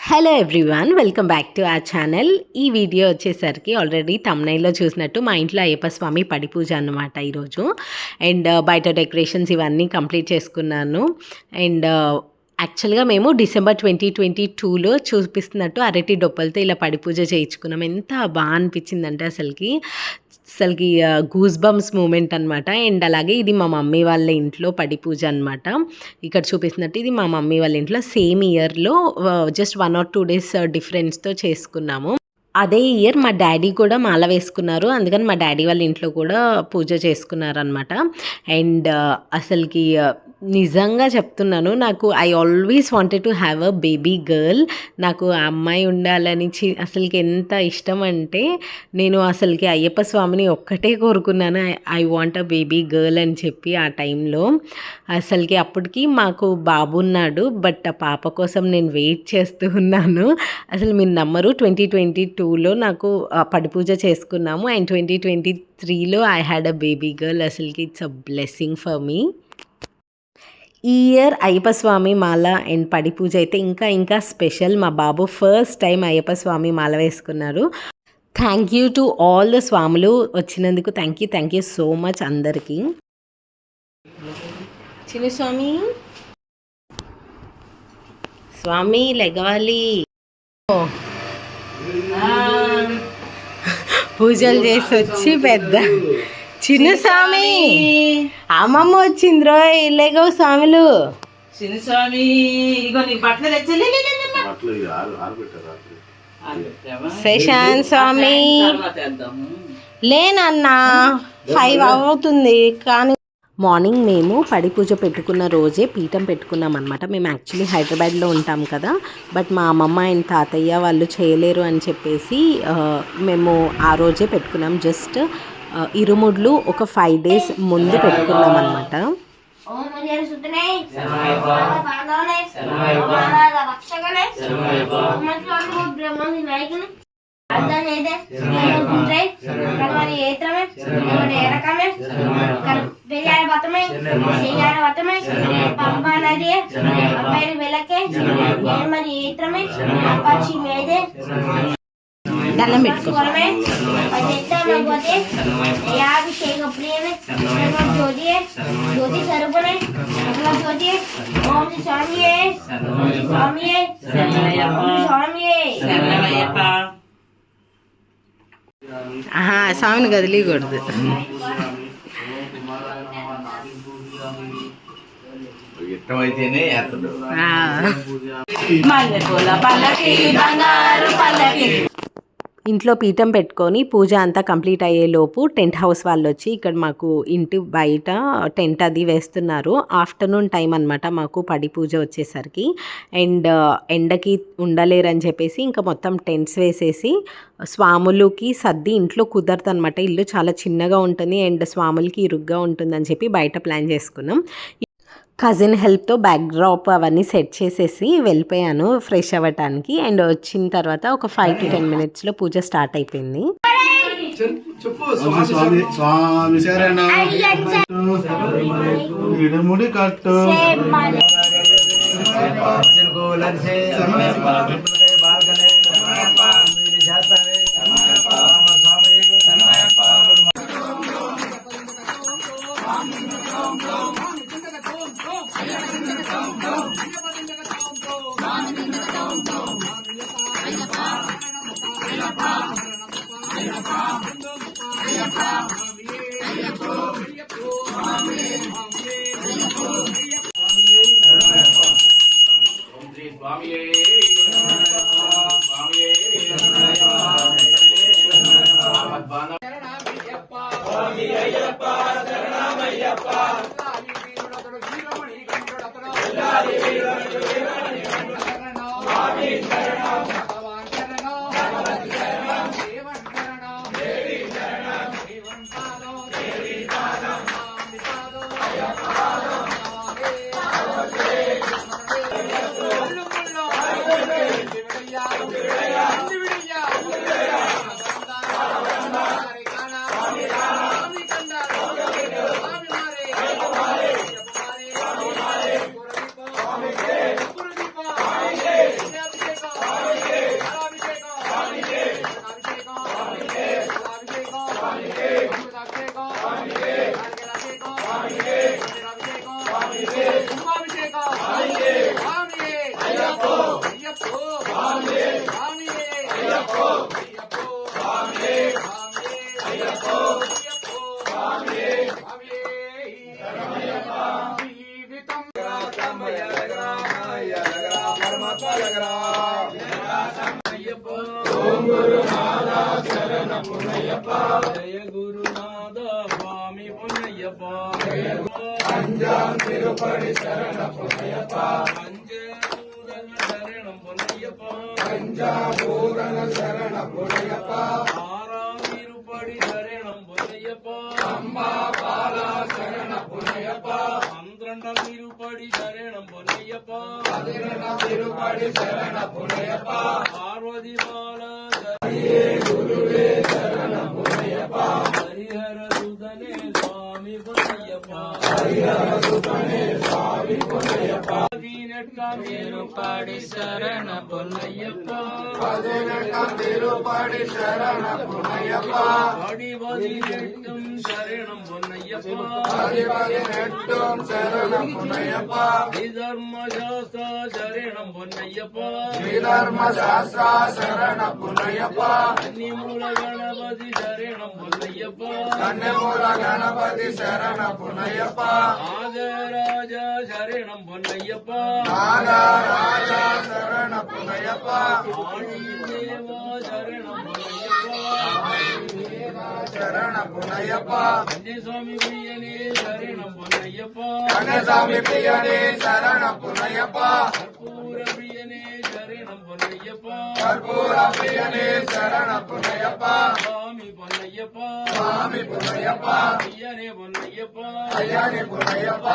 Hello everyone, welcome back to our channel. ఈ video వచ్చేసరికి already థంబ్నెయిల్లో చూసినట్టు మా ఇంట్లో అయ్యప్ప స్వామి పడి పూజ అన్నమాట ఈరోజు. అండ్ బయట డెకరేషన్స్ ఇవన్నీ కంప్లీట్ చేసుకున్నాను. అండ్ యాక్చువల్గా మేము డిసెంబర్ 2022లో చూపిస్తున్నట్టు అరటి డొప్పలతో ఇలా పడి పూజ చేయించుకున్నాం. ఎంత బాగా అనిపించిందంటే అసలుకి గూస్ బంప్స్ మూమెంట్ అనమాట. అండ్ అలాగే ఇది మా మమ్మీ వాళ్ళ ఇంట్లో పడి పూజ అనమాట. ఇక్కడ చూపిస్తున్నట్టు ఇది మా మమ్మీ వాళ్ళ ఇంట్లో సేమ్ ఇయర్లో జస్ట్ 1 or 2 days డిఫరెన్స్తో చేసుకున్నాము. అదే ఇయర్ మా డాడీ కూడా మాల వేసుకున్నారు. అందుకని మా డాడీ వాళ్ళ ఇంట్లో కూడా పూజ చేసుకున్నారనమాట. అండ్ అసలుకి నిజంగా చెప్తున్నాను, నాకు I always wanted to have a baby girl. నాకు ఆ అమ్మాయి ఉండాలని అసలుకి ఎంత ఇష్టం అంటే, నేను అసలుకి అయ్యప్ప స్వామిని ఒక్కటే కోరుకున్నాను, I want a baby girl అని చెప్పి. ఆ టైంలో అసలుకి అప్పటికి మాకు బాబు ఉన్నాడు, బట్ ఆ పాప కోసం నేను వెయిట్ చేస్తూ ఉన్నాను. అసలు మీరు నమ్మరు, 2022లో నాకు పడి పూజ చేసుకున్నాము. అండ్ 2023లో I had a baby girl. అసలుకి it's a blessing for me. ఈ ఇయర్ అయ్యప్ప స్వామి మాల అండ్ పడి పూజ అయితే ఇంకా స్పెషల్. మా బాబు ఫస్ట్ టైం అయ్యప్ప స్వామి మాల వేసుకున్నారు. Thank you to all the స్వాములు వచ్చినందుకు. థ్యాంక్ యూ సో మచ్ అందరికీ. చిన్న స్వామి, స్వామి లెగవాలి, పూజలు చేసి వచ్చి పెద్ద చిన్న స్వామి అమ్మమ్మ వచ్చింద్రో ఇల్లేగో స్వాములు. చిన్న స్వామి ఇగో నీ బట్టలు తెచ్చలే శశాంత్ స్వామి లేనన్నా 5 అవుతుంది. కానీ మార్నింగ్ మేము పడి పూజ పెట్టుకున్న రోజే పీఠం పెట్టుకున్నాం అనమాట. మేము యాక్చువల్లీ హైదరాబాద్లో ఉంటాం కదా, బట్ మా అమ్మమ్మ అండ్ తాతయ్య వాళ్ళు చేయలేరు అని చెప్పేసి మేము ఆ రోజే పెట్టుకున్నాం. జస్ట్ ఇరుముడ్లు ఒక 5 days ముందు పెట్టుకున్నాం అనమాట. దండం పెట్టుకో. స్వామిని కదిలీకూడదు. ఇంట్లో పీఠం పెట్టుకొని పూజ అంతా కంప్లీట్ అయ్యేలోపు టెంట్ హౌస్ వాళ్ళు వచ్చి ఇక్కడ మాకు ఇంటి బయట టెంట్ అది వేస్తున్నారు. ఆఫ్టర్నూన్ టైం అనమాట మాకు పడి పూజ వచ్చేసరికి. అండ్ ఎండకి ఉండలేరని చెప్పేసి ఇంకా మొత్తం టెంట్స్ వేసేసి స్వాములకి సర్ది ఇంట్లో కుదరదు అనమాట. ఇల్లు చాలా చిన్నగా ఉంటుంది అండ్ స్వాములకి ఇరుగ్గా ఉంటుందని చెప్పి బయట ప్లాన్ చేసుకున్నాం. కజిన్ హెల్ప్తో బ్యాక్ డ్రాప్ అవన్నీ సెట్ చేసేసి వెళ్ళిపోయాను ఫ్రెష్ అవ్వటానికి. అండ్ వచ్చిన తర్వాత ఒక 5 to 10 minutesలో పూజ స్టార్ట్ అయిపోయింది. జయ గురునాథ స్వామి పునయ్యప్ప అంజాం తిరుపడి శరణ పునయ్యప్ప పంచభూతన శరణం పునయ్యప్ప పంచభూతన శరణ పునయ్యప్ప ఆరాం తిరుపడి శరణం పునయ్యప్ప అంబా బాల శరణ పునయ్యప్ప పంద్రండం తిరుపడి శరణం పునయ్యప్ప 11 తిరుపడి శరణ పునయ్యప్ప పార్వతి బాల గురువే శరణ పునయ్యప్ప హరిహర సుధనే స్వామి పునయ్యప్ప హరిహర సుధనే స్వామి పునయ్యప్ప తిరుపడి శరణ పునయ్యప్ప 11 తిరుపడి శరణ పునయ్యప్ప అడివది నెట్టం శరణం పునయ్యప్ప అడివది నెట్టం శరణం పునయ్యప్ప ధర్మశాస్త్ర శరణం పునయ్యప్ప ధర్మశాస్త్ర శరణ పునయ్యప్ప కన్నిమూల గణపతి శరణం పునయ్యప్ప కన్నిమూల గణపతి శరణ పునయ్యప్ప నాగరాజ శరణం పునయ్యప్ప నాగరాజ శరణ పునయ్యప్ప ఆదిదేవ శరణం పునయ్యప్ప శరణ పునయ్యప్ప కన్యస్వామి ప్రియనే శరణం పునయ్యప్ప కన్యస్వామి ప్రియనే శరణ పునయ్యప్ప కర్పూర ప్రియనే శరణం పునయ్యప్ప కర్పూర ప్రియనే శరణ పునయ్యప్ప స్వామి పునయ్యప్ప స్వామి పునయ్యప్ప అయ్యనే పునయ్యప్ప అయ్యనే పునయ్యప్ప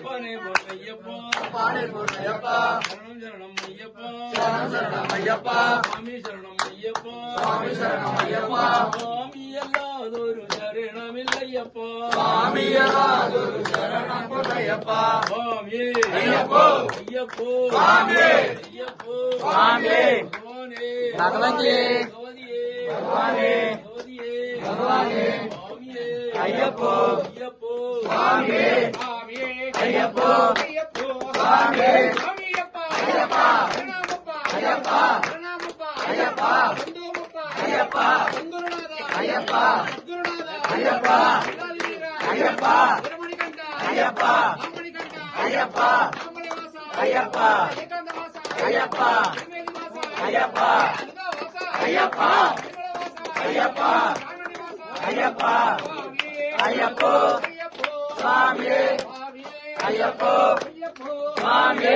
పనే పునయ్యప్ప పానే పునయ్యప్ప శరణం శరణం అయ్యప్ప శరణం శరణం అయ్యప్ప స్వామి శరణం అయ్యప్ప స్వామి శరణం అయ్యప్ప స్వామి ಎಲ್ಲಾದರೂ ಶರಣಮಿಲ್ಲಯ್ಯಪ್ಪ ಸ್ವಾಮಿ ಎಲ್ಲಾದರೂ ಶರಣ ಪುನಯ್ಯಪ್ಪ ಸ್ವಾಮಿ ಅಯ್ಯಪ್ಪ ಅಯ್ಯಪ್ಪ ಸ್ವಾಮಿ ಅಯ್ಯಪ್ಪ ಸ್ವಾಮಿ ಭಗವಾನೇ ಭಗವಂತೇ ಭಗವಾನೇ ಭಗವಾನೇ ಸ್ವಾಮಿಯೇ ಅಯ್ಯಪ್ಪ ಅಯ್ಯಪ್ಪ ಸ್ವಾಮಿ ಸ್ವಾಮಿ ಅಯ್ಯಪ್ಪ ಅಯ್ಯಪ್ಪ ಸ್ವಾಮಿ ಸ್ವಾಮಿಯಪ್ಪ ಅಯ್ಯಪ್ಪ ಪ್ರಣಾಮಪ್ಪ ಅಯ್ಯಪ್ಪ ಪ್ರಣಾಮಪ್ಪ ಅಯ್ಯಪ್ಪ ಬಂದೋಮಪ್ಪ ಅಯ್ಯಪ್ಪ ಬಂಗುರುನಾಥ ಅಯ್ಯಪ್ಪ ಗುರುನಾಥ ಅಯ್ಯಪ್ಪ ಅಯ್ಯಪ್ಪ ಗುರುಮಣಿಕಂಠ ಅಯ್ಯಪ್ಪ ರಾಮಣಿಕಂಠ ಅಯ್ಯಪ್ಪ ರಾಮಣಿವಾಸ ಅಯ್ಯಪ್ಪ ಏಕಾಂತವಾಸ ಅಯ್ಯಪ್ಪ ತ್ರಿವೇಣಿವಾಸ ಅಯ್ಯಪ್ಪ ಅಂಗವಾಸ ಅಯ್ಯಪ್ಪ ಅಯ್ಯಪ್ಪ ಅಯ್ಯಪ್ಪ ಅಯ್ಯಪ್ಪ ಸ್ವಾಮಿ ಅಯ್ಯಪ್ಪ ಸ್ವಾಮಿ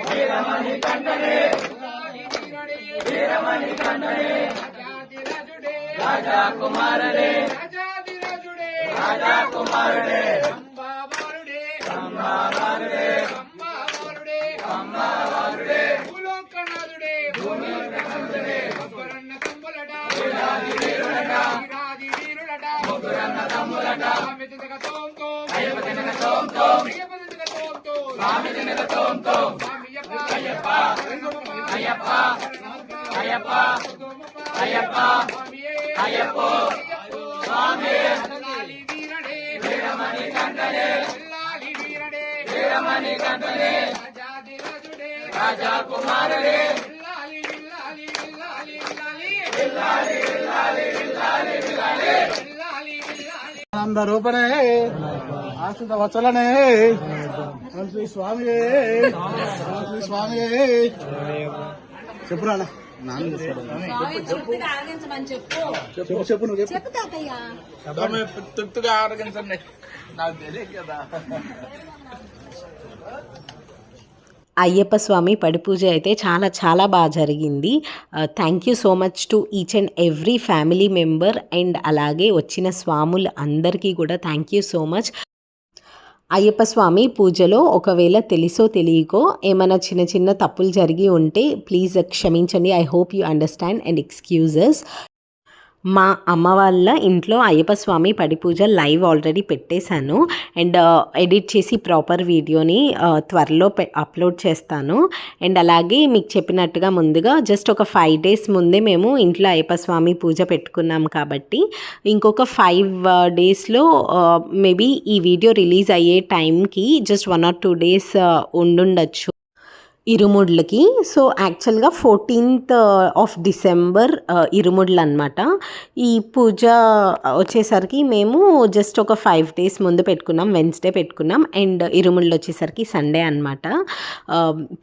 వీరమణి కంఠనే వీరమణి కంఠనే రాజా కుమారనే రాజా కుమారుడే అంబావారుడే అంబావారుడే అంబావారుడే అంబావారుడే భూలోకనాథుడే భూలోకనాథుడే ముగ్గురన్న తమ్ములట వీరాది వీరులట వీరాది వీరులట ముగ్గురన్న తమ్ములట స్వామి తినక తోంతో అయ్యప్ప తినక తోంతో అయ్యప్ప తినక తోంతో స్వామి తినక తోంతో స్వామియప్ప అయ్యప్ప అయ్యప్ప అయ్యప్ప అయ్యప్ప అయ్యప్ప స్వామి వీరమణి కంఠనే వీరమణి కంఠనే రాజా కుమారుడే ఆనంద రూపణే ఆశ్రిత వత్సలనే శ్రీ స్వామి శ్రీ స్వామి చెప్పురా చెప్పు చెప్పు నువ్వు చెప్పు తృప్తిగా ఆరోగించండి నాకు తెలియదు కదా అయ్యప్ప స్వామి పడి పూజ అయితే చాలా బాగా జరిగింది. Thank you so much to each and every family member and అలాగే వచ్చిన స్వాములు అందరికీ కూడా thank you so much. Ayyappa Swamy పూజలో ఒకవేళ తెలిసో తెలియకో ఏమైనా చిన్న తప్పులు జరిగి ఉంటే ప్లీజ్ క్షమించండి. I hope you understand and excuses. మా అమ్మ వాళ్ళ ఇంట్లో అయ్యప్ప స్వామి పడి పూజ లైవ్ ఆల్రెడీ పెట్టేశాను అండ్ ఎడిట్ చేసి ప్రాపర్ వీడియోని త్వరలో అప్లోడ్ చేస్తాను. అండ్ అలాగే మీకు చెప్పినట్టుగా ముందుగా జస్ట్ ఒక 5 days ముందే మేము ఇంట్లో అయ్యప్ప స్వామి పూజ పెట్టుకున్నాం కాబట్టి ఇంకొక 5 daysలో మేబీ ఈ వీడియో రిలీజ్ అయ్యే టైంకి జస్ట్ 1 or 2 days ఉండుండొచ్చు. ఇరుముడ్లకి. సో యాక్చువల్గా 14th ఆఫ్ డిసెంబర్ ఇరుముడ్లు అనమాట. ఈ పూజ వచ్చేసరికి మేము జస్ట్ ఒక 5 days ముందు పెట్టుకున్నాం, వెన్స్డే పెట్టుకున్నాం. అండ్ ఇరుముడ్లు వచ్చేసరికి సండే అనమాట.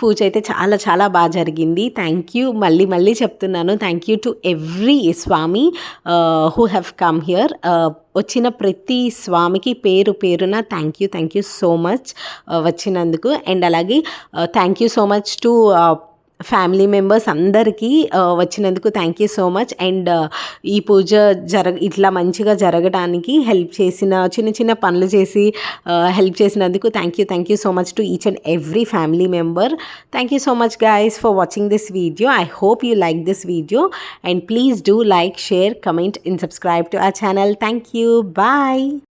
పూజ అయితే చాలా చాలా బాగా జరిగింది. థ్యాంక్ యూ, మళ్ళీ మళ్ళీ చెప్తున్నాను, thank you to every swami who have come here. వచ్చిన ప్రతి స్వామికి పేరు పేరున థ్యాంక్ యూ సో మచ్ వచ్చినందుకు. అండ్ అలాగే thank you so much to family members అందరికీ వచ్చినందుకు thank you so much. And ఈ పూజ ఇట్లా మంచిగా జరగడానికి హెల్ప్ చేసిన, చిన్న చిన్న పనులు చేసి హెల్ప్ చేసినందుకు thank you so much to each and every family member. Thank you so much guys for watching this video. I hope you like this video and please do like, share, comment and subscribe to our channel. Thank you. Bye.